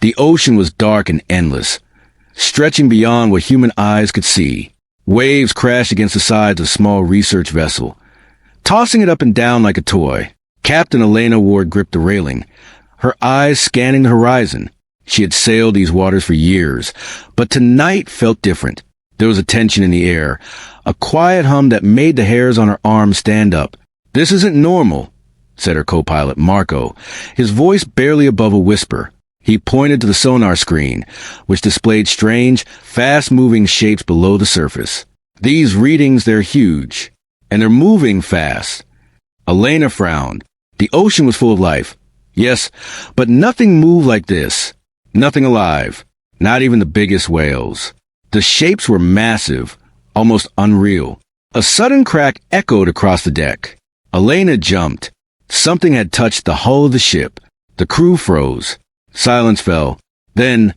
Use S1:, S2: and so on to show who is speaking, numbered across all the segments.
S1: The ocean was dark and endless, stretching beyond what human eyes could see. Waves crashed against the sides of a small research vessel, tossing it up and down like a toy. Captain Elena Ward gripped the railing, her eyes scanning the horizon. She had sailed these waters for years, but tonight felt different. There was a tension in the air, a quiet hum that made the hairs on her arms stand up. "This isn't normal," said her co-pilot, Marco, his voice barely above a whisper. He pointed to the sonar screen, which displayed strange, fast-moving shapes below the surface. "These readings, they're huge, and they're moving fast." Elena frowned. The ocean was full of life. Yes, but nothing moved like this. Nothing alive. Not even the biggest whales. The shapes were massive, almost unreal. A sudden crack echoed across the deck. Elena jumped. Something had touched the hull of the ship. The crew froze. Silence fell. Then,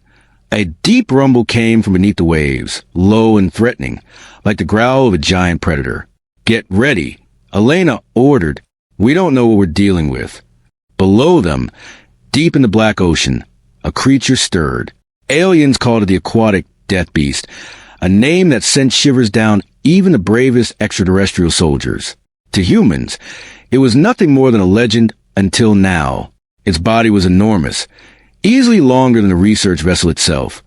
S1: a deep rumble came from beneath the waves, low and threatening, like the growl of a giant predator. "Get ready," Elena ordered. "We don't know what we're dealing with." Below them, deep in the black ocean, a creature stirred. Aliens called it the Aquatic Deathbeast, a name that sent shivers down even the bravest extraterrestrial soldiers. To humans, it was nothing more than a legend until now. Its body was enormous, easily longer than the research vessel itself,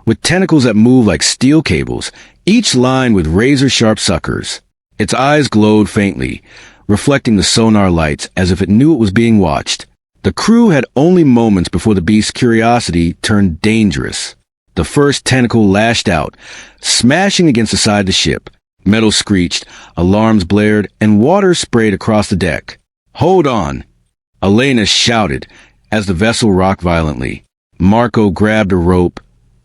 S1: with tentacles that moved like steel cables, each lined with razor-sharp suckers. Its eyes glowed faintly, reflecting the sonar lights as if it knew it was being watched. The crew had only moments before the beast's curiosity turned dangerous. The first tentacle lashed out, smashing against the side of the ship. Metal screeched, alarms blared, and water sprayed across the deck. "Hold on!" Elena shouted as the vessel rocked violently. Marco grabbed a rope,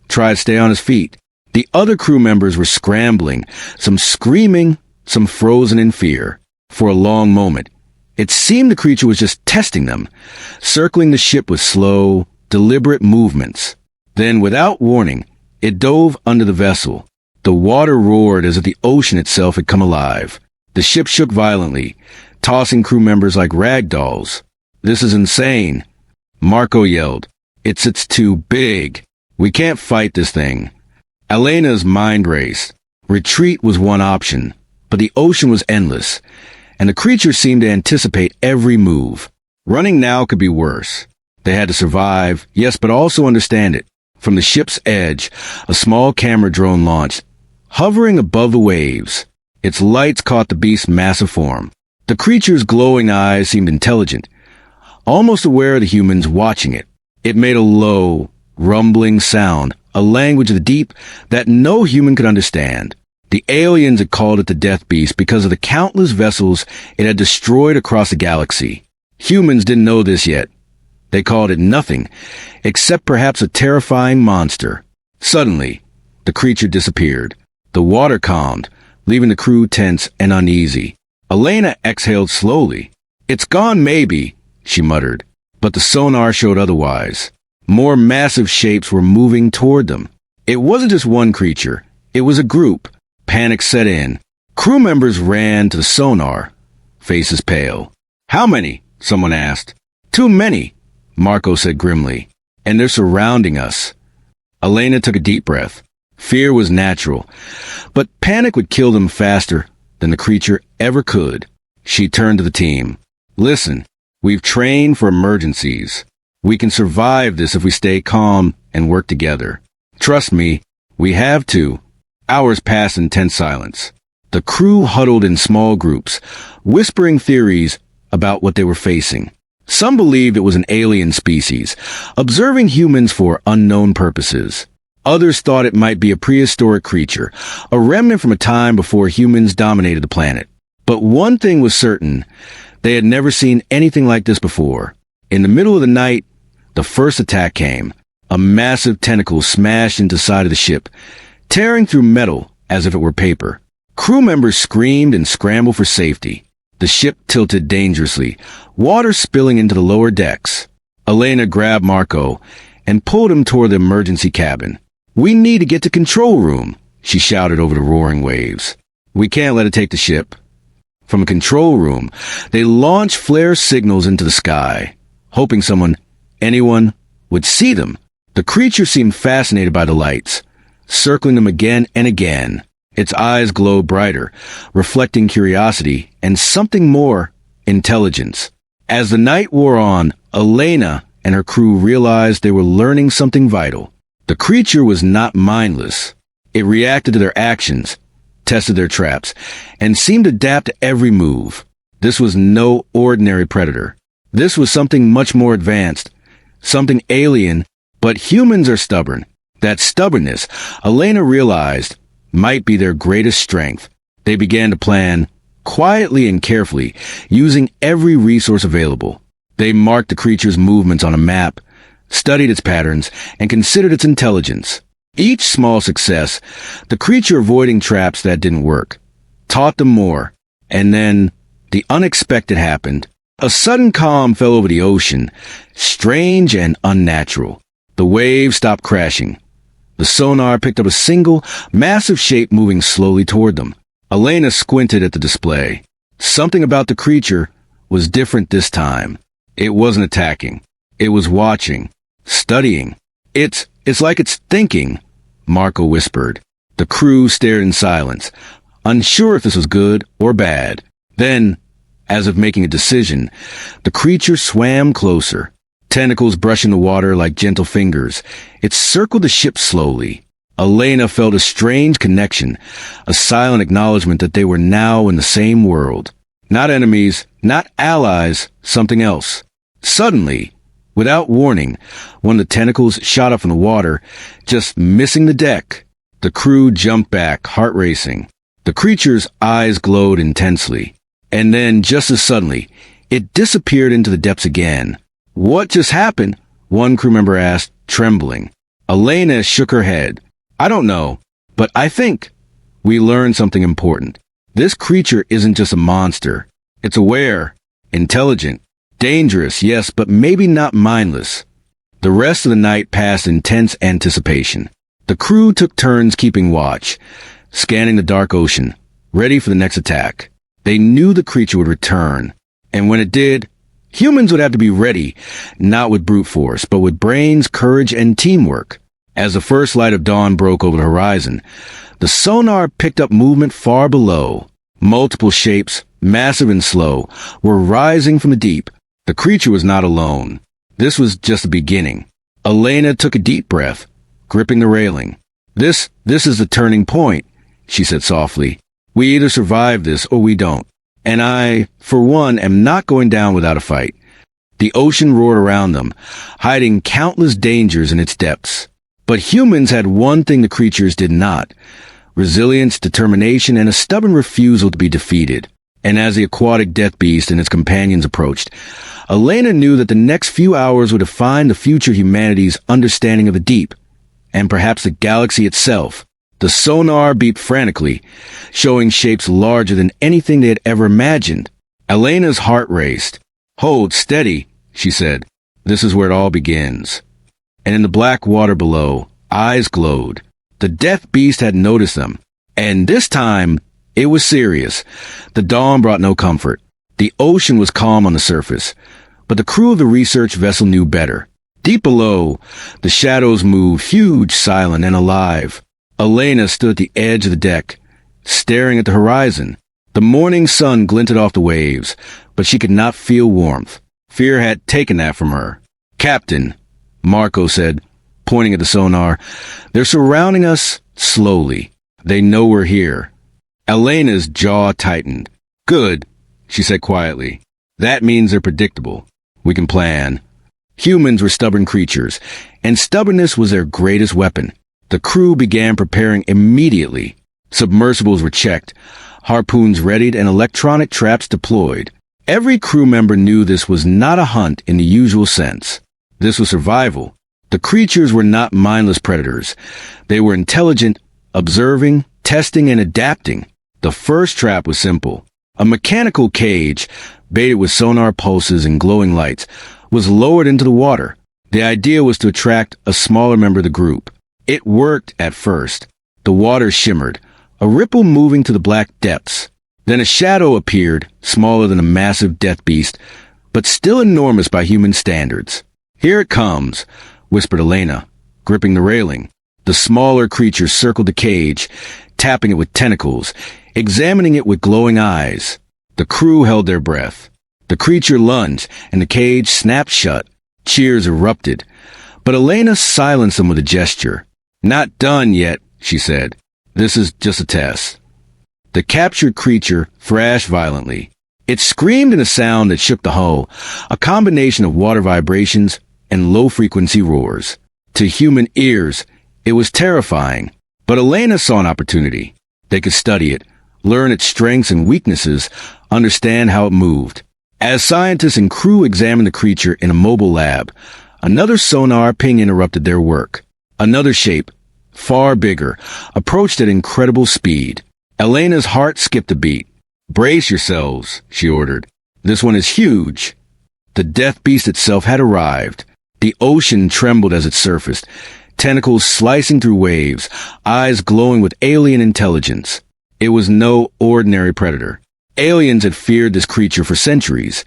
S1: tried to stay on his feet. The other crew members were scrambling, some screaming, some frozen in fear. For a long moment, it seemed the creature was just testing them, circling the ship with slow, deliberate movements. Then, without warning, it dove under the vessel. The water roared as if the ocean itself had come alive. The ship shook violently, tossing crew members like rag dolls. "This is insane," Marco yelled. It's too big. We can't fight this thing." Elena's mind raced. Retreat was one option, but the ocean was endless, and the creature seemed to anticipate every move. Running now could be worse. They had to survive, yes, but also understand it. From the ship's edge, a small camera drone launched, hovering above the waves. Its lights caught the beast's massive form. The creature's glowing eyes seemed intelligent, almost aware of the humans watching it. It made a low, rumbling sound, a language of the deep that no human could understand. The aliens had called it the Death Beast because of the countless vessels it had destroyed across the galaxy. Humans didn't know this yet. They called it nothing, except perhaps a terrifying monster. Suddenly, the creature disappeared. The water calmed, leaving the crew tense and uneasy. Elena exhaled slowly. "It's gone, maybe," she muttered. But the sonar showed otherwise. More massive shapes were moving toward them. It wasn't just one creature. It was a group. Panic set in. Crew members ran to the sonar, faces pale. "How many?" someone asked. "Too many," Marco said grimly. "And they're surrounding us." Elena took a deep breath. Fear was natural, but panic would kill them faster than the creature ever could. She turned to the team. "Listen, we've trained for emergencies. We can survive this if we stay calm and work together. Trust me, we have to." Hours passed in tense silence. The crew huddled in small groups, whispering theories about what they were facing. Some believed it was an alien species, observing humans for unknown purposes. Others thought it might be a prehistoric creature, a remnant from a time before humans dominated the planet. But one thing was certain: they had never seen anything like this before. In the middle of the night, the first attack came. A massive tentacle smashed into the side of the ship, tearing through metal as if it were paper. Crew members screamed and scrambled for safety. The ship tilted dangerously, water spilling into the lower decks. Elena grabbed Marco and pulled him toward the emergency cabin. "We need to get to control room," she shouted over the roaring waves. "We can't let it take the ship." From a control room, they launched flare signals into the sky, hoping anyone, would see them. The creature seemed fascinated by the lights, circling them again and again. Its eyes glowed brighter, reflecting curiosity and something more, intelligence. As the night wore on, Elena and her crew realized they were learning something vital. The creature was not mindless. It reacted to their actions, tested their traps, and seemed to adapt to every move. This was no ordinary predator. This was something much more advanced, something alien, but humans are stubborn. That stubbornness, Elena realized, might be their greatest strength. They began to plan, quietly and carefully, using every resource available. They marked the creature's movements on a map, studied its patterns, and considered its intelligence. Each small success, the creature avoiding traps that didn't work, taught them more. And then, the unexpected happened. A sudden calm fell over the ocean, strange and unnatural. The waves stopped crashing. The sonar picked up a single, massive shape moving slowly toward them. Elena squinted at the display. Something about the creature was different this time. It wasn't attacking. It was watching, studying. It's like it's thinking, Marco whispered. The crew stared in silence, unsure if this was good or bad. Then, as if making a decision, the creature swam closer. Tentacles brushing the water like gentle fingers, it circled the ship slowly. Elena felt a strange connection, a silent acknowledgement that they were now in the same world. Not enemies, not allies, something else. Suddenly, without warning, one of the tentacles shot up from the water, just missing the deck. The crew jumped back, heart racing. The creature's eyes glowed intensely. And then, just as suddenly, it disappeared into the depths again. "What just happened?" one crew member asked, trembling. Elena shook her head. "I don't know, but I think we learned something important. This creature isn't just a monster. It's aware, intelligent, dangerous, yes, but maybe not mindless." The rest of the night passed in tense anticipation. The crew took turns keeping watch, scanning the dark ocean, ready for the next attack. They knew the creature would return, and when it did, humans would have to be ready, not with brute force, but with brains, courage, and teamwork. As the first light of dawn broke over the horizon, the sonar picked up movement far below. Multiple shapes, massive and slow, were rising from the deep. The creature was not alone. This was just the beginning. Elena took a deep breath, gripping the railing. This is the turning point," she said softly. "We either survive this or we don't. And I, for one, am not going down without a fight." The ocean roared around them, hiding countless dangers in its depths. But humans had one thing the creatures did not: resilience, determination, and a stubborn refusal to be defeated. And as the aquatic deathbeast and its companions approached, Elena knew that the next few hours would define the future of humanity's understanding of the deep, and perhaps the galaxy itself. The sonar beeped frantically, showing shapes larger than anything they had ever imagined. Elena's heart raced. "Hold steady," she said. "This is where it all begins." And in the black water below, eyes glowed. The death beast had noticed them, and this time, it was serious. The dawn brought no comfort. The ocean was calm on the surface, but the crew of the research vessel knew better. Deep below, the shadows moved, huge, silent, and alive. Elena stood at the edge of the deck, staring at the horizon. The morning sun glinted off the waves, but she could not feel warmth. Fear had taken that from her. "Captain," Marco said, pointing at the sonar, "they're surrounding us slowly. They know we're here." Elena's jaw tightened. "Good," she said quietly. "That means they're predictable. We can plan." Humans were stubborn creatures, and stubbornness was their greatest weapon. The crew began preparing immediately. Submersibles were checked, harpoons readied, and electronic traps deployed. Every crew member knew this was not a hunt in the usual sense. This was survival. The creatures were not mindless predators. They were intelligent, observing, testing, and adapting. The first trap was simple. A mechanical cage, baited with sonar pulses and glowing lights, was lowered into the water. The idea was to attract a smaller member of the group. It worked at first. The water shimmered, a ripple moving to the black depths. Then a shadow appeared, smaller than a massive death beast, but still enormous by human standards. "Here it comes," whispered Elena. gripping the railing. The smaller creature circled the cage, tapping it with tentacles, examining it with glowing eyes. The crew held their breath. The creature lunged, and the cage snapped shut. Cheers erupted. But Elena silenced them with a gesture. "Not done yet," she said. "This is just a test." The captured creature thrashed violently. It screamed in a sound that shook the hull, a combination of water vibrations and low-frequency roars. To human ears, it was terrifying, but Elena saw an opportunity. They could study it, learn its strengths and weaknesses, understand how it moved. As scientists and crew examined the creature in a mobile lab, another sonar ping interrupted their work. Another shape, far bigger, approached at incredible speed. Elena's heart skipped a beat. "Brace yourselves," she ordered. "This one is huge." The death beast itself had arrived. The ocean trembled as it surfaced, tentacles slicing through waves, eyes glowing with alien intelligence. It was no ordinary predator. Aliens had feared this creature for centuries,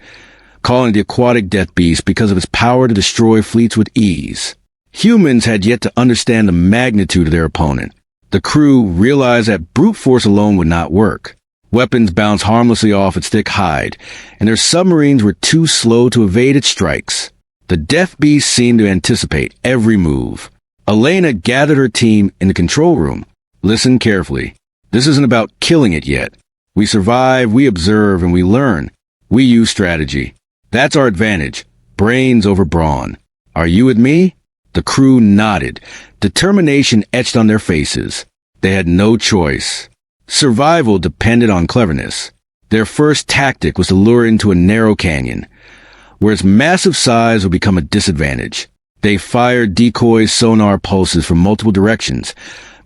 S1: calling it the Aquatic Deathbeast because of its power to destroy fleets with ease. Humans had yet to understand the magnitude of their opponent. The crew realized that brute force alone would not work. Weapons bounced harmlessly off its thick hide, and their submarines were too slow to evade its strikes. The death beast seemed to anticipate every move. Elena gathered her team in the control room. "Listen carefully. This isn't about killing it yet. We survive, we observe, and we learn. We use strategy. That's our advantage. Brains over brawn. Are you with me?" The crew nodded. Determination etched on their faces. They had no choice. Survival depended on cleverness. Their first tactic was to lure into a narrow canyon, where its massive size would become a disadvantage. They fired decoy sonar pulses from multiple directions,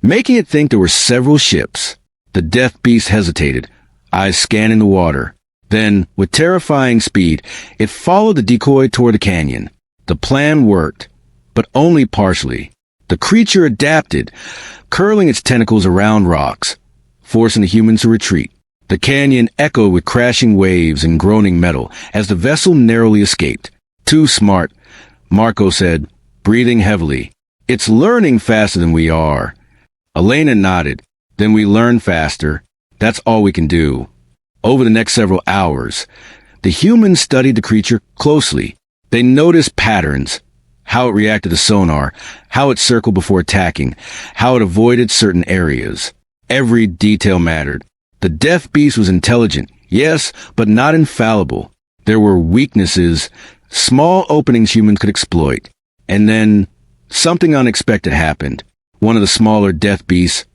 S1: making it think there were several ships. The death beast hesitated, eyes scanning the water. Then, with terrifying speed, it followed the decoy toward the canyon. The plan worked, but only partially. The creature adapted, curling its tentacles around rocks, forcing the humans to retreat. The canyon echoed with crashing waves and groaning metal as the vessel narrowly escaped. "Too smart," Marco said, breathing heavily. "It's learning faster than we are." Elena nodded. "Then we learn faster. That's all we can do." Over the next several hours, the humans studied the creature closely. They noticed patterns, how it reacted to sonar, how it circled before attacking, how it avoided certain areas. Every detail mattered. The death beast was intelligent, yes, but not infallible. There were weaknesses, small openings humans could exploit. And then, something unexpected happened. One of the smaller death beasts,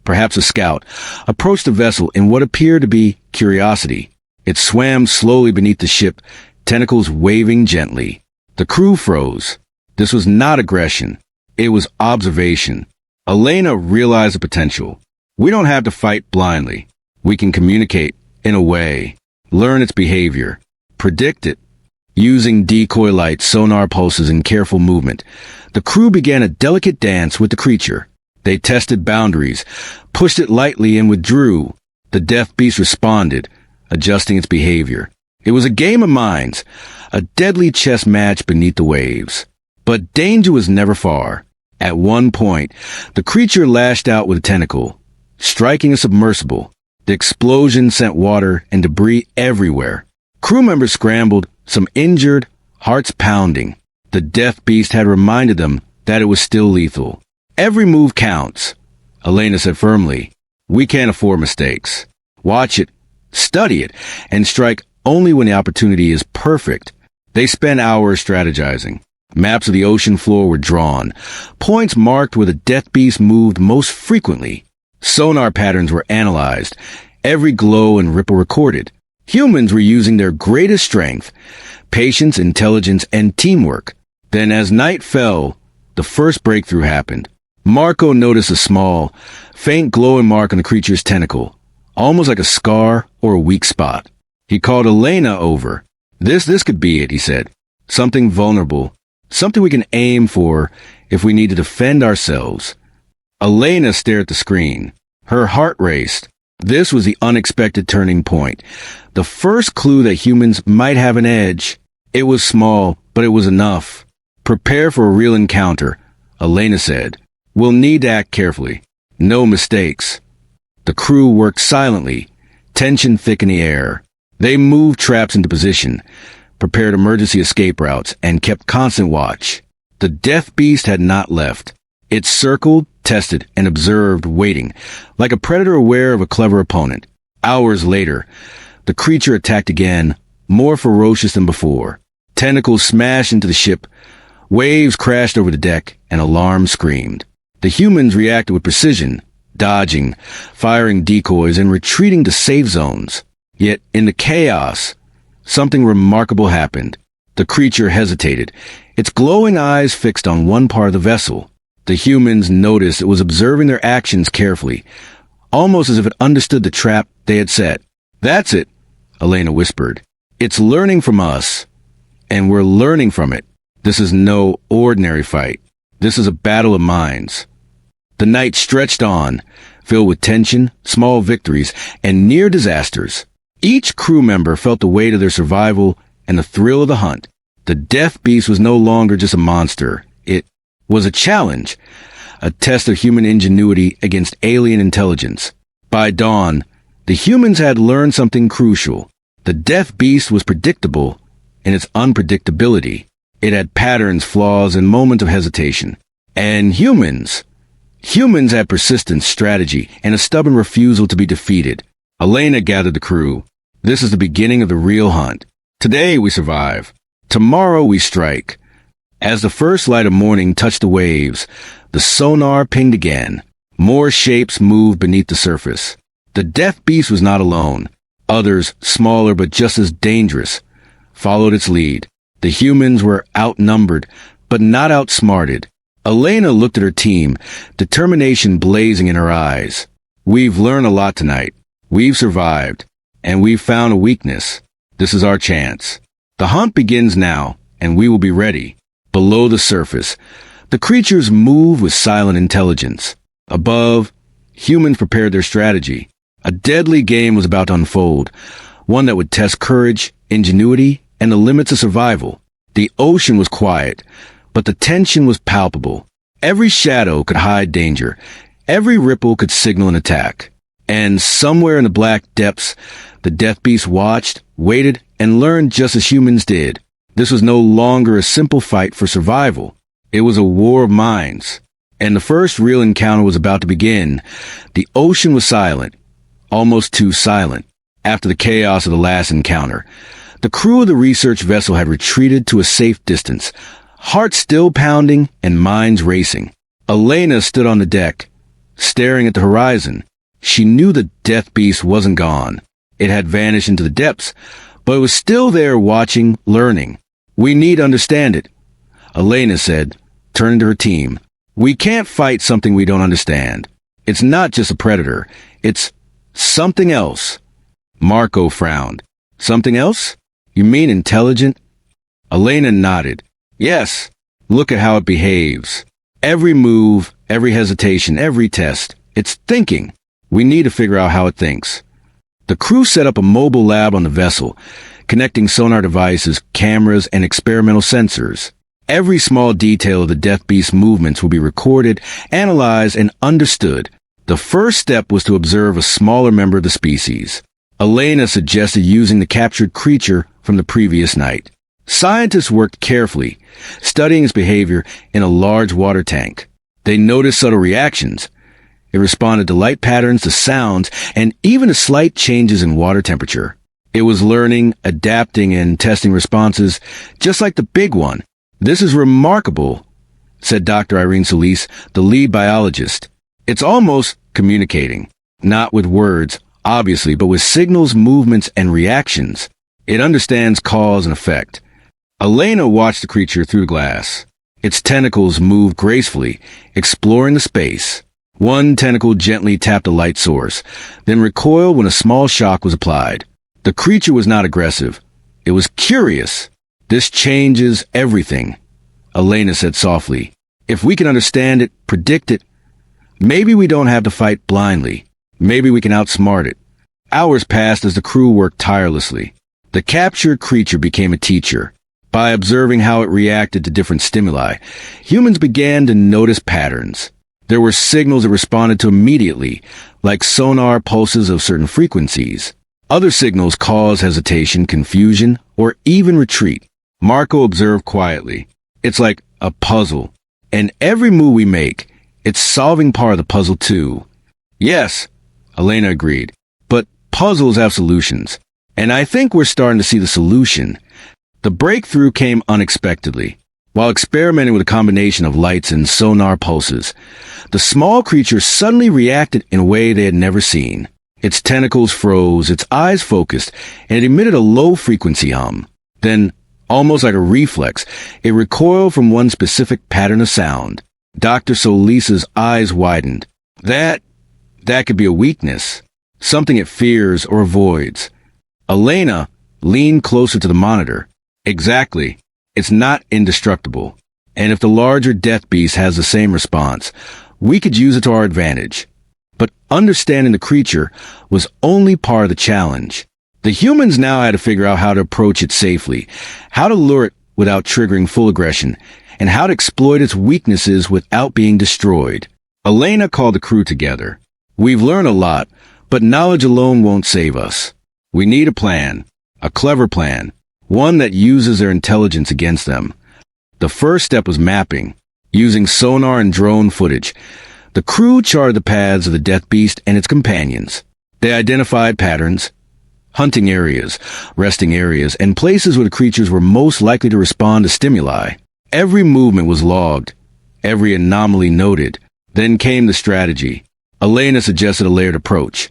S1: perhaps a scout, approached the vessel in what appeared to be curiosity. It swam slowly beneath the ship, tentacles waving gently. The crew froze. This was not aggression. It was observation. Elena realized the potential. We don't have to fight blindly. We can communicate, in a way, learn its behavior, predict it. Using decoy lights, sonar pulses, and careful movement, the crew began a delicate dance with the creature. They tested boundaries, pushed it lightly, and withdrew. The death beast responded, adjusting its behavior. It was a game of minds, a deadly chess match beneath the waves. But danger was never far. At one point, the creature lashed out with a tentacle, striking a submersible. The explosion sent water and debris everywhere. Crew members scrambled, some injured, hearts pounding. The death beast had reminded them that it was still lethal. "Every move counts," Elena said firmly. "We can't afford mistakes. Watch it, study it, and strike only when the opportunity is perfect." They spent hours strategizing. Maps of the ocean floor were drawn, points marked where the death beast moved most frequently. Sonar patterns were analyzed, every glow and ripple recorded. Humans were using their greatest strength, patience, intelligence, and teamwork. Then as night fell, the first breakthrough happened. Marco noticed a small, faint glowing mark on the creature's tentacle, almost like a scar or a weak spot. He called Elena over. This could be it," he said. "Something vulnerable. Something we can aim for if we need to defend ourselves." Elena stared at the screen. Her heart raced. This was the unexpected turning point. The first clue that humans might have an edge. It was small, but it was enough. Prepare for a real encounter. Elena said. We'll need to act carefully. No mistakes. The crew worked silently, tension thick in the air. They moved traps into position, prepared emergency escape routes, and kept constant watch. The Death Beast had not left. It circled, tested, and observed, waiting, like a predator aware of a clever opponent. Hours later, the creature attacked again, more ferocious than before. Tentacles smashed into the ship, waves crashed over the deck, and alarms screamed. The humans reacted with precision, dodging, firing decoys, and retreating to safe zones. Yet, in the chaos, something remarkable happened. The creature hesitated, its glowing eyes fixed on one part of the vessel. The humans noticed it was observing their actions carefully, almost as if it understood the trap they had set. That's it, Elena whispered. It's learning from us, and we're learning from it. This is no ordinary fight. This is a battle of minds. The night stretched on, filled with tension, small victories, and near disasters. Each crew member felt the weight of their survival and the thrill of the hunt. The Death Beast was no longer just a monster. It was a challenge, a test of human ingenuity against alien intelligence. By dawn, the humans had learned something crucial. The Death Beast was predictable in its unpredictability. It had patterns, flaws, and moments of hesitation. And humans had persistence, strategy, and a stubborn refusal to be defeated. Elena gathered the crew. This is the beginning of the real hunt. Today we survive. Tomorrow we strike. As the first light of morning touched the waves, the sonar pinged again. More shapes moved beneath the surface. The Death Beast was not alone. Others, smaller but just as dangerous, followed its lead. The humans were outnumbered, but not outsmarted. Elena looked at her team, determination blazing in her eyes. We've learned a lot tonight. We've survived, and we've found a weakness. This is our chance. The hunt begins now, and we will be ready. Below the surface, the creatures moved with silent intelligence. Above, humans prepared their strategy. A deadly game was about to unfold, one that would test courage, ingenuity, and the limits of survival. The ocean was quiet, but the tension was palpable. Every shadow could hide danger. Every ripple could signal an attack. And somewhere in the black depths, the Death Beast watched, waited, and learned just as humans did. This was no longer a simple fight for survival. It was a war of minds. And the first real encounter was about to begin. The ocean was silent, almost too silent. After the chaos of the last encounter, the crew of the research vessel had retreated to a safe distance, hearts still pounding and minds racing. Elena stood on the deck, staring at the horizon. She knew the Death Beast wasn't gone. It had vanished into the depths, but it was still there watching, learning. We need to understand it, Elena said, turning to her team. We can't fight something we don't understand. It's not just a predator. It's something else. Marco frowned. Something else? You mean intelligent? Elena nodded. Yes. Look at how it behaves. Every move, every hesitation, every test. It's thinking. We need to figure out how it thinks. The crew set up a mobile lab on the vessel, connecting sonar devices, cameras, and experimental sensors. Every small detail of the Death Beast's movements will be recorded, analyzed, and understood. The first step was to observe a smaller member of the species. Elena suggested using the captured creature from the previous night. Scientists worked carefully, studying its behavior in a large water tank. They noticed subtle reactions. It responded to light patterns, to sounds, and even to slight changes in water temperature. It was learning, adapting, and testing responses, just like the big one. This is remarkable, said Dr. Irene Solis, the lead biologist. It's almost communicating, not with words, obviously, but with signals, movements, and reactions. It understands cause and effect. Elena watched the creature through the glass. Its tentacles moved gracefully, exploring the space. One tentacle gently tapped a light source, then recoiled when a small shock was applied. The creature was not aggressive. It was curious. This changes everything, Elena said softly. If we can understand it, predict it, maybe we don't have to fight blindly. Maybe we can outsmart it. Hours passed as the crew worked tirelessly. The captured creature became a teacher. By observing how it reacted to different stimuli, humans began to notice patterns. There were signals it responded to immediately, like sonar pulses of certain frequencies. Other signals caused hesitation, confusion, or even retreat. Marco observed quietly. It's like a puzzle. And every move we make, it's solving part of the puzzle too. Yes, Elena agreed. But puzzles have solutions. And I think we're starting to see the solution. The breakthrough came unexpectedly. While experimenting with a combination of lights and sonar pulses, the small creature suddenly reacted in a way they had never seen. Its tentacles froze, its eyes focused, and it emitted a low-frequency hum. Then, almost like a reflex, it recoiled from one specific pattern of sound. Dr. Solisa's eyes widened. That could be a weakness, something it fears or avoids. Elena leaned closer to the monitor. Exactly. It's not indestructible. And if the larger Deathbeast has the same response, we could use it to our advantage. But understanding the creature was only part of the challenge. The humans now had to figure out how to approach it safely, how to lure it without triggering full aggression, and how to exploit its weaknesses without being destroyed. Elena called the crew together. We've learned a lot, but knowledge alone won't save us. We need a plan, a clever plan, one that uses their intelligence against them. The first step was mapping. Using sonar and drone footage, the crew charted the paths of the Deathbeast and its companions. They identified patterns, hunting areas, resting areas, and places where the creatures were most likely to respond to stimuli. Every movement was logged, every anomaly noted. Then came the strategy. Elena suggested a layered approach.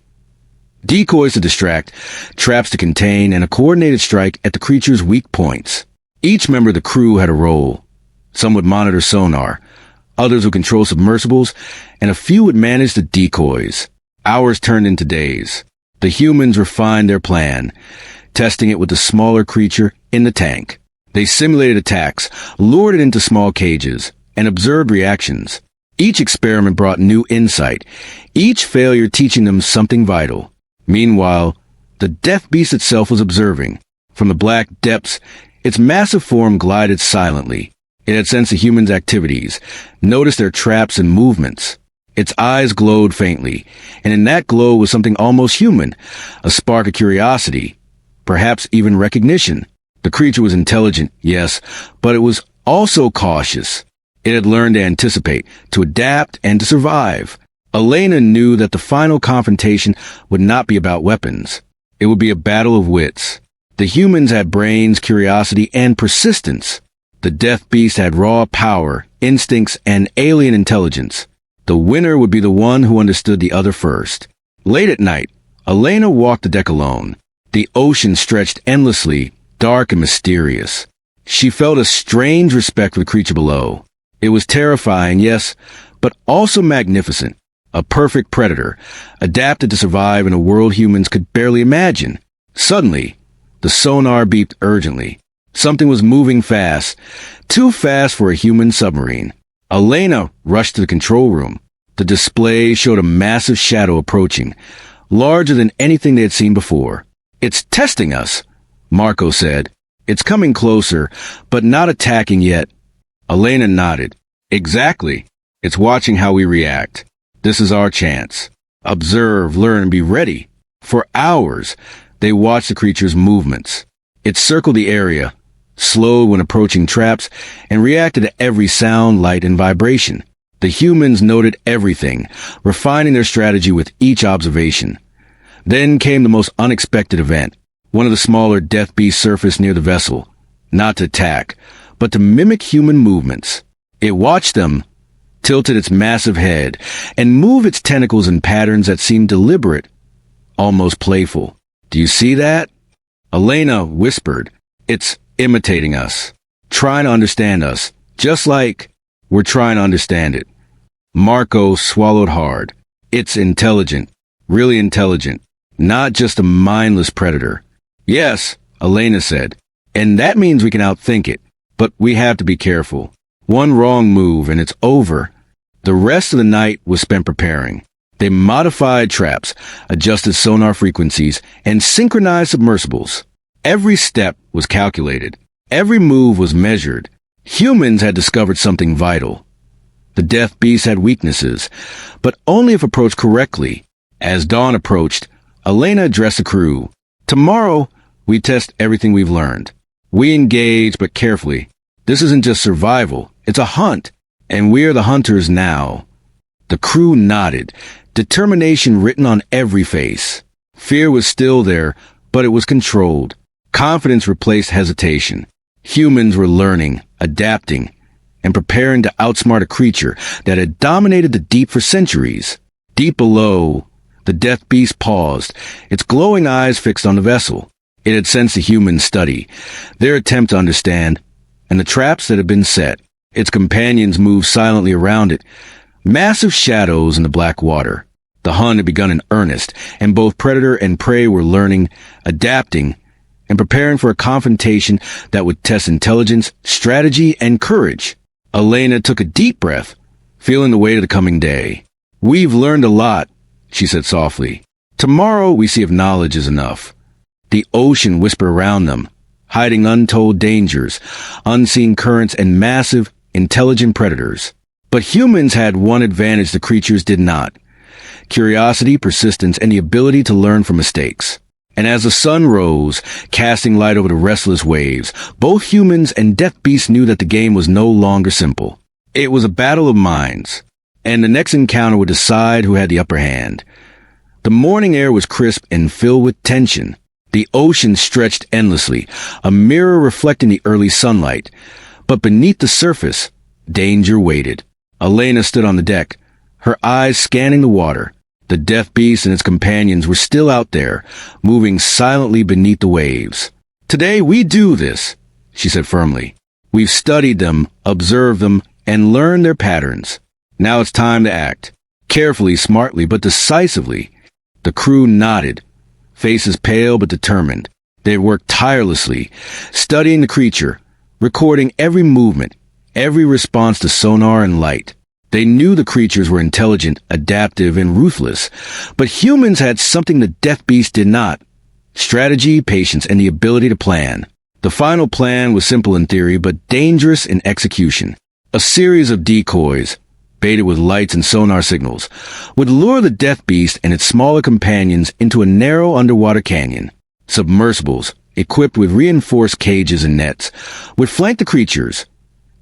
S1: Decoys to distract, traps to contain, and a coordinated strike at the creature's weak points. Each member of the crew had a role. Some would monitor sonar, others would control submersibles, and a few would manage the decoys. Hours turned into days. The humans refined their plan, testing it with the smaller creature in the tank. They simulated attacks, lured it into small cages, and observed reactions. Each experiment brought new insight, each failure teaching them something vital. Meanwhile, the Deathbeast itself was observing. From the black depths, its massive form glided silently. It had sensed the humans' activities, noticed their traps and movements. Its eyes glowed faintly, and in that glow was something almost human, a spark of curiosity, perhaps even recognition. The creature was intelligent, yes, but it was also cautious. It had learned to anticipate, to adapt, and to survive. Elena knew that the final confrontation would not be about weapons. It would be a battle of wits. The humans had brains, curiosity, and persistence. The Deathbeast had raw power, instincts, and alien intelligence. The winner would be the one who understood the other first. Late at night, Elena walked the deck alone. The ocean stretched endlessly, dark and mysterious. She felt a strange respect for the creature below. It was terrifying, yes, but also magnificent. A perfect predator, adapted to survive in a world humans could barely imagine. Suddenly, the sonar beeped urgently. Something was moving fast, too fast for a human submarine. Elena rushed to the control room. The display showed a massive shadow approaching, larger than anything they had seen before. "It's testing us," Marco said. "It's coming closer, but not attacking yet." Elena nodded. "Exactly. It's watching how we react. This is our chance. Observe, learn, and be ready." For hours, they watched the creature's movements. It circled the area, slowed when approaching traps, and reacted to every sound, light, and vibration. The humans noted everything, refining their strategy with each observation. Then came the most unexpected event. One of the smaller Deathbeasts surfaced near the vessel, not to attack, but to mimic human movements. It watched them, tilted its massive head, and moved its tentacles in patterns that seemed deliberate, almost playful. "Do you see that?" Elena whispered. "It's imitating us, trying to understand us, just like we're trying to understand it." Marco swallowed hard. "It's intelligent, really intelligent, not just a mindless predator." "Yes," Elena said, "and that means we can outthink it, but we have to be careful. One wrong move and it's over." The rest of the night was spent preparing. They modified traps, adjusted sonar frequencies, and synchronized submersibles. Every step was calculated. Every move was measured. Humans had discovered something vital. The Death Beast had weaknesses, but only if approached correctly. As dawn approached, Elena addressed the crew. Tomorrow, we test everything we've learned. We engage, but carefully. This isn't just survival, it's a hunt, and we're the hunters now. The crew nodded, determination written on every face. Fear was still there, but it was controlled. Confidence replaced hesitation. Humans were learning, adapting, and preparing to outsmart a creature that had dominated the deep for centuries. Deep below, the Death Beast paused, its glowing eyes fixed on the vessel. It had sensed the human study, their attempt to understand, and the traps that had been set. Its companions moved silently around it, massive shadows in the black water. The hunt had begun in earnest, and both predator and prey were learning, adapting, and preparing for a confrontation that would test intelligence, strategy, and courage. Elena took a deep breath, feeling the weight of the coming day. "We've learned a lot," she said softly. "Tomorrow we see if knowledge is enough." The ocean whispered around them, hiding untold dangers, unseen currents, and massive, intelligent predators. But humans had one advantage the creatures did not: curiosity, persistence, and the ability to learn from mistakes. And as the sun rose, casting light over the restless waves, both humans and Death Beast knew that the game was no longer simple. It was a battle of minds, and the next encounter would decide who had the upper hand. The morning air was crisp and filled with tension. The ocean stretched endlessly, a mirror reflecting the early sunlight. But beneath the surface, danger waited. Elena stood on the deck, her eyes scanning the water. The Death Beast and its companions were still out there, moving silently beneath the waves. "Today we do this," she said firmly. "We've studied them, observed them, and learned their patterns. Now it's time to act. Carefully, smartly, but decisively." The crew nodded, faces pale but determined. They had worked tirelessly, studying the creature, recording every movement, every response to sonar and light. They knew the creatures were intelligent, adaptive, and ruthless, but humans had something the Death Beast did not: strategy, patience, and the ability to plan. The final plan was simple in theory, but dangerous in execution. A series of decoys, baited with lights and sonar signals, would lure the Death Beast and its smaller companions into a narrow underwater canyon. Submersibles, equipped with reinforced cages and nets, would flank the creatures,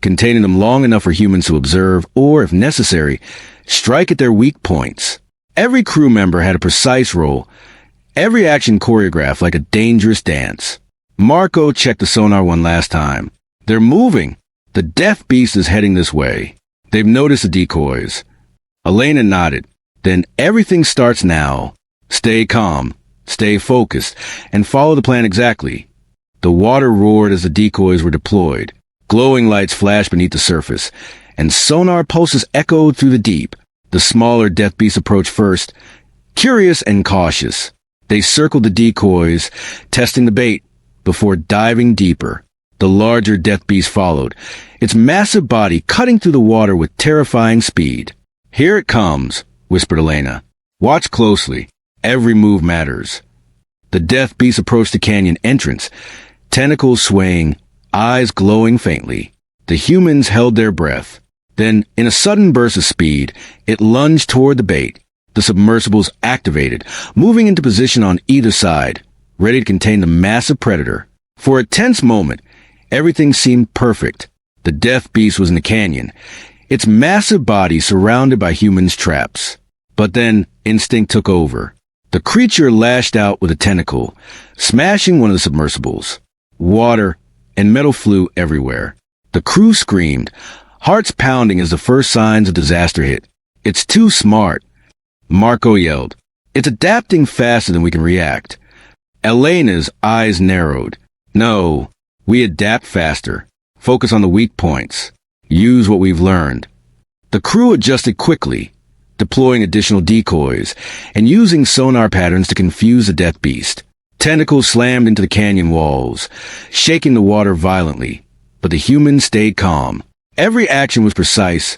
S1: containing them long enough for humans to observe or, if necessary, strike at their weak points. Every crew member had a precise role, every action choreographed like a dangerous dance. Marco checked the sonar one last time. "They're moving. The Death Beast is heading this way. They've noticed the decoys." Elena nodded. "Then everything starts now. Stay calm, stay focused, and follow the plan exactly." The water roared as the decoys were deployed. Glowing lights flashed beneath the surface, and sonar pulses echoed through the deep. The smaller Death Beast approached first, curious and cautious. They circled the decoys, testing the bait, before diving deeper. The larger Death Beast followed, its massive body cutting through the water with terrifying speed. "Here it comes," whispered Elena. "Watch closely. Every move matters." The Death Beast approached the canyon entrance, tentacles swaying, eyes glowing faintly. The humans held their breath. Then, in a sudden burst of speed, it lunged toward the bait. The submersibles activated, moving into position on either side, ready to contain the massive predator. For a tense moment, everything seemed perfect. The Death Beast was in the canyon, its massive body surrounded by humans' traps. But then, instinct took over. The creature lashed out with a tentacle, smashing one of the submersibles. Water and metal flew everywhere. The crew screamed, hearts pounding as the first signs of disaster hit. "It's too smart," Marco yelled. "It's adapting faster than we can react." Elena's eyes narrowed. "No, we adapt faster. Focus on the weak points. Use what we've learned." The crew adjusted quickly, deploying additional decoys and using sonar patterns to confuse the Death Beast. Tentacles slammed into the canyon walls, shaking the water violently, but the humans stayed calm. Every action was precise,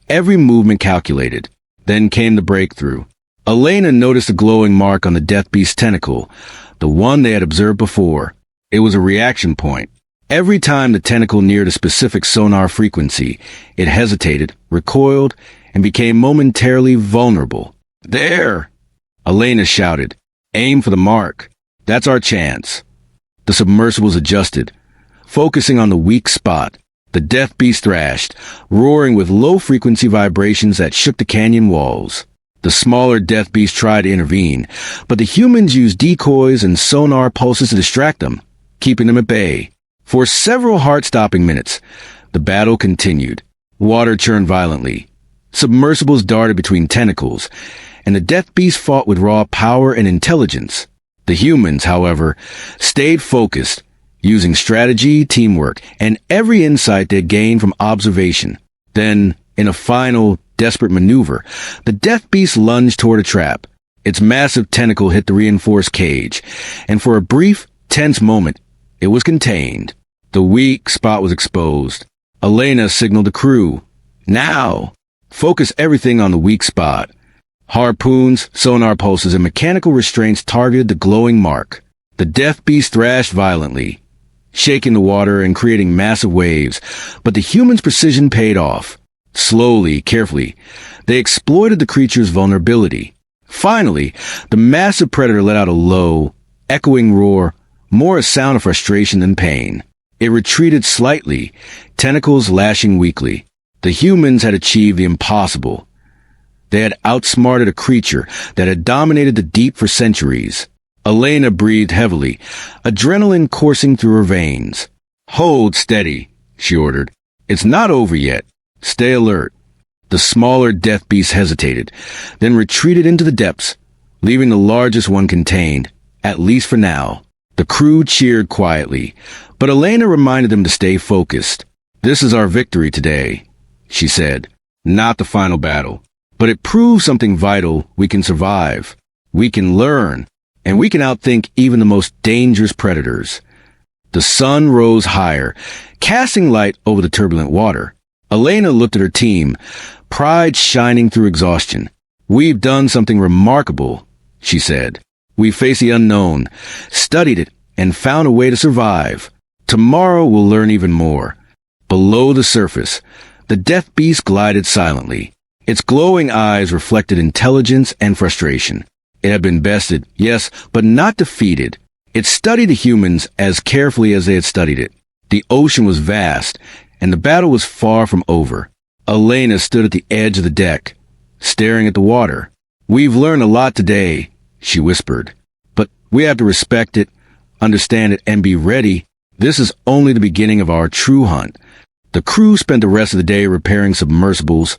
S1: every movement calculated. Then came the breakthrough. Elena noticed a glowing mark on the Death Beast's tentacle, the one they had observed before. It was a reaction point. Every time the tentacle neared a specific sonar frequency, it hesitated, recoiled, and became momentarily vulnerable. "There!" Elena shouted. "Aim for the mark. That's our chance." The submersibles adjusted, focusing on the weak spot. The death beast thrashed, roaring with low-frequency vibrations that shook the canyon walls. The smaller death beast tried to intervene, but the humans used decoys and sonar pulses to distract them, keeping them at bay. For several heart-stopping minutes, the battle continued. Water churned violently. Submersibles darted between tentacles, and the death beast fought with raw power and intelligence. The humans, however, stayed focused, using strategy, teamwork, and every insight they gained from observation. Then, in a final, desperate maneuver, the death beast lunged toward a trap. Its massive tentacle hit the reinforced cage, and for a brief, tense moment, it was contained. The weak spot was exposed. Elena signaled the crew. "Now! Focus everything on the weak spot." Harpoons, sonar pulses, and mechanical restraints targeted the glowing mark. The death beast thrashed violently, shaking the water and creating massive waves, but the humans' precision paid off. Slowly, carefully, they exploited the creature's vulnerability. Finally, the massive predator let out a low, echoing roar, more a sound of frustration than pain. It retreated slightly, tentacles lashing weakly. The humans had achieved the impossible. They had outsmarted a creature that had dominated the deep for centuries. Elena breathed heavily, adrenaline coursing through her veins. "Hold steady," she ordered. "It's not over yet. Stay alert." The smaller death beast hesitated, then retreated into the depths, leaving the largest one contained, at least for now. The crew cheered quietly, but Elena reminded them to stay focused. "This is our victory today," she said. "Not the final battle. But it proves something vital: we can survive, we can learn, and we can outthink even the most dangerous predators." The sun rose higher, casting light over the turbulent water. Elena looked at her team, pride shining through exhaustion. "We've done something remarkable," she said. "We faced the unknown, studied it, and found a way to survive. Tomorrow we'll learn even more." Below the surface, the death beast glided silently. Its glowing eyes reflected intelligence and frustration. It had been bested, yes, but not defeated. It studied the humans as carefully as they had studied it. The ocean was vast, and the battle was far from over. Elena stood at the edge of the deck, staring at the water. "We've learned a lot today," she whispered. "But we have to respect it, understand it, and be ready. This is only the beginning of our true hunt." The crew spent the rest of the day repairing submersibles,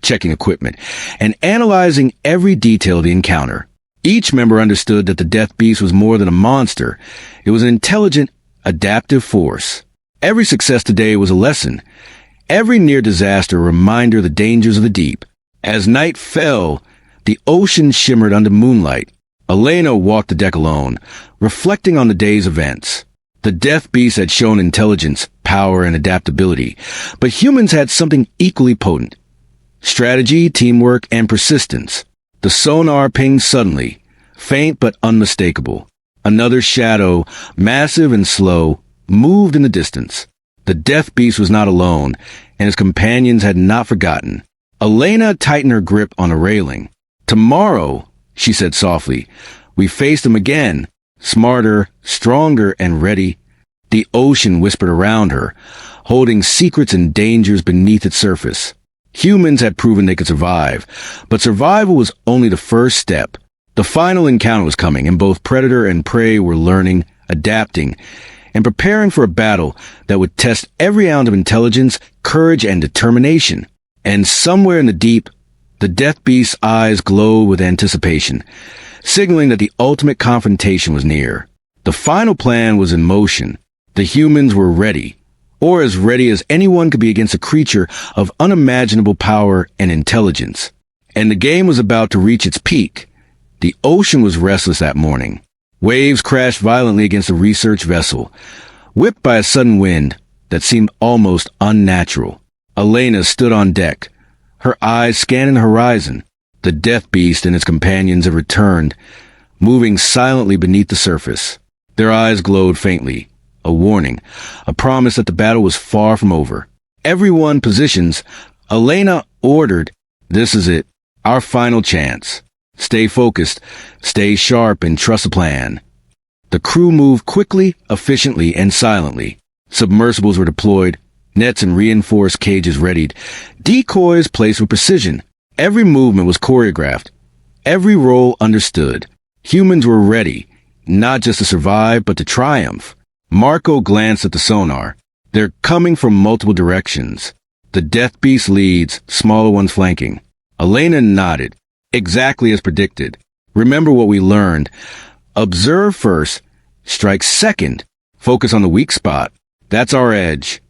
S1: checking equipment, and analyzing every detail of the encounter. Each member understood that the death beast was more than a monster. It was an intelligent, adaptive force. Every success today was a lesson. Every near disaster a reminder of the dangers of the deep. As night fell, the ocean shimmered under moonlight. Elena walked the deck alone, reflecting on the day's events. The death beast had shown intelligence, power, and adaptability, but humans had something equally potent: strategy, teamwork, and persistence. The sonar pinged suddenly, faint but unmistakable. Another shadow, massive and slow, moved in the distance. The death beast was not alone, and his companions had not forgotten. Elena tightened her grip on the railing. "Tomorrow," she said softly, "we face them again, smarter, stronger, and ready." The ocean whispered around her, holding secrets and dangers beneath its surface. Humans had proven they could survive, but survival was only the first step. The final encounter was coming, and both predator and prey were learning, adapting, and preparing for a battle that would test every ounce of intelligence, courage, and determination. And somewhere in the deep, the death beast's eyes glowed with anticipation, signaling that the ultimate confrontation was near. The final plan was in motion. The humans were ready, or as ready as anyone could be against a creature of unimaginable power and intelligence. And the game was about to reach its peak. The ocean was restless that morning. Waves crashed violently against a research vessel, whipped by a sudden wind that seemed almost unnatural. Elena stood on deck, her eyes scanning the horizon. The death beast and its companions had returned, moving silently beneath the surface. Their eyes glowed faintly, a warning, a promise that the battle was far from over. Everyone positions. Elena ordered, "This is it. Our final chance. Stay focused, stay sharp, and trust the plan." The crew moved quickly, efficiently, and silently. Submersibles were deployed, nets and reinforced cages readied, decoys placed with precision. Every movement was choreographed, every role understood. Humans were ready, not just to survive, but to triumph. Marco glanced at the sonar. They're coming from multiple directions. The Deathbeast leads, smaller ones flanking. Elena nodded. Exactly as predicted. Remember what we learned. Observe first, strike second. Focus on the weak spot. That's our edge.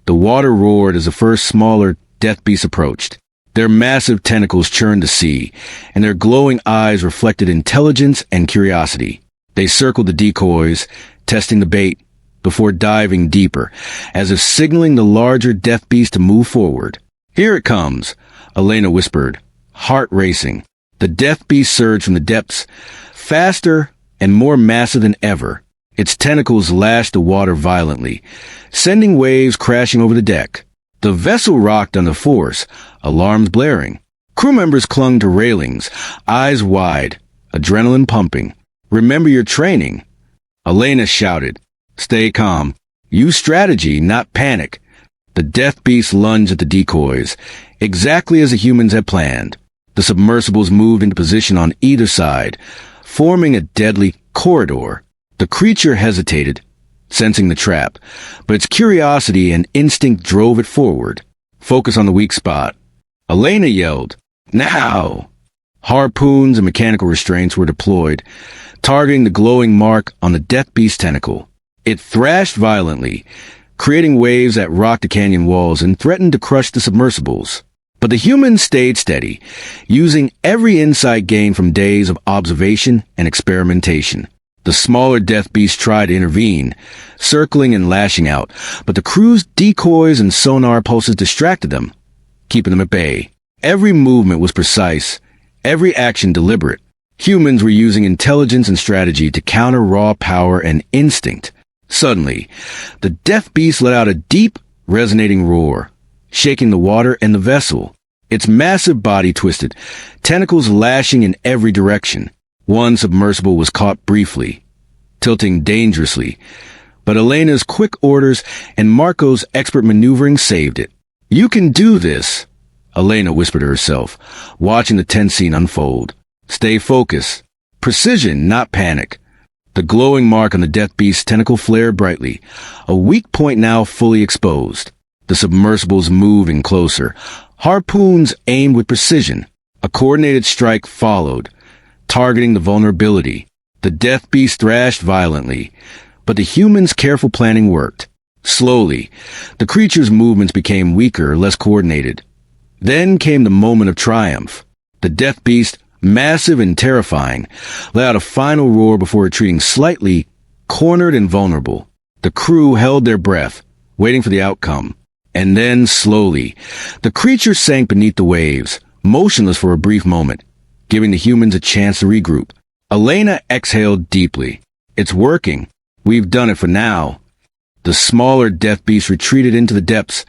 S1: The water roared as the first smaller Deathbeast approached. Their massive tentacles churned the sea, and their glowing eyes reflected intelligence and curiosity. They circled the decoys, testing the bait, before diving deeper, as if signaling the larger Deathbeast to move forward. "Here it comes," Elena whispered, heart racing. The Deathbeast surged from the depths, faster and more massive than ever. Its tentacles lashed the water violently, sending waves crashing over the deck. The vessel rocked under force, alarms blaring. Crew members clung to railings, eyes wide, adrenaline pumping. "Remember your training," Elena shouted. "Stay calm. Use strategy, not panic." The Deathbeast lunged at the decoys, exactly as the humans had planned. The submersibles moved into position on either side, forming a deadly corridor. The creature hesitated, sensing the trap, but its curiosity and instinct drove it forward. "Focus on the weak spot." Elena yelled, "Now!" Harpoons and mechanical restraints were deployed, targeting the glowing mark on the Deathbeast tentacle. It thrashed violently, creating waves that rocked the canyon walls and threatened to crush the submersibles. But the humans stayed steady, using every insight gained from days of observation and experimentation. The smaller Deathbeast tried to intervene, circling and lashing out, but the crew's decoys and sonar pulses distracted them, keeping them at bay. Every movement was precise, every action deliberate. Humans were using intelligence and strategy to counter raw power and instinct. Suddenly, the Deathbeast let out a deep, resonating roar, shaking the water and the vessel. Its massive body twisted, tentacles lashing in every direction. One submersible was caught briefly, tilting dangerously, but Elena's quick orders and Marco's expert maneuvering saved it. "You can do this," Elena whispered to herself, watching the tense scene unfold. "Stay focused. Precision, not panic." The glowing mark on the Deathbeast's tentacle flared brightly, a weak point now fully exposed. The submersibles moving closer, harpoons aimed with precision. A coordinated strike followed, targeting the vulnerability. The Deathbeast thrashed violently, but the humans' careful planning worked. Slowly, the creature's movements became weaker, less coordinated. Then came the moment of triumph. The Deathbeast, massive and terrifying, let out a final roar before retreating slightly, cornered and vulnerable. The crew held their breath, waiting for the outcome. And then, slowly, the creature sank beneath the waves, motionless for a brief moment, giving the humans a chance to regroup. Elena exhaled deeply. "It's working. We've done it for now." The smaller Deathbeast retreated into the depths,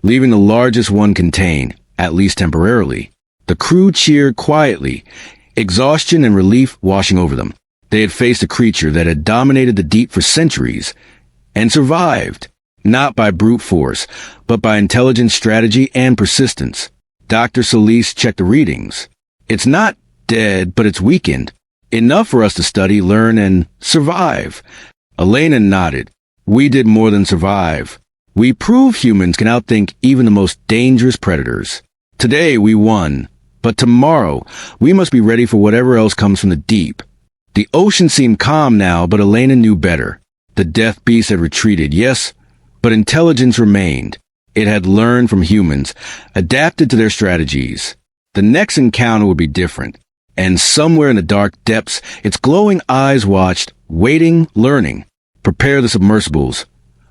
S1: leaving the largest one contained, at least temporarily. The crew cheered quietly, exhaustion and relief washing over them. They had faced a creature that had dominated the deep for centuries, and survived. Not by brute force, but by intelligent strategy and persistence. Dr. Solis checked the readings. "It's not dead, but it's weakened. Enough for us to study, learn, and survive." Elena nodded. "We did more than survive. We proved humans can outthink even the most dangerous predators. Today we won, but tomorrow we must be ready for whatever else comes from the deep." The ocean seemed calm now, but Elena knew better. The Deathbeast had retreated, yes, but intelligence remained. It had learned from humans, adapted to their strategies. The next encounter would be different. And somewhere in the dark depths, its glowing eyes watched, waiting, learning. "Prepare the submersibles,"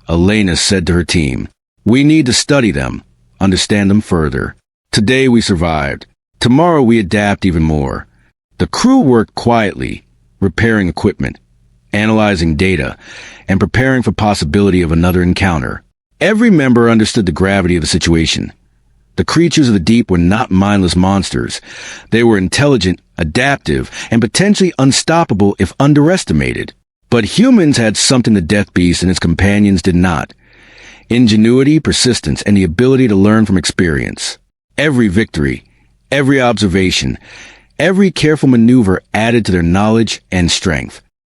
S1: Elena said to her team. "We need to study them, understand them further. Today we survived. Tomorrow we adapt even more." The crew worked quietly, repairing equipment, analyzing data, and preparing for possibility of another encounter. Every member understood the gravity of the situation. The creatures of the deep were not mindless monsters. They were intelligent, adaptive, and potentially unstoppable if underestimated. But humans had something the Deathbeast and its companions did not: ingenuity, persistence, and the ability to learn from experience. Every victory, every observation, every careful maneuver added to their knowledge and strength.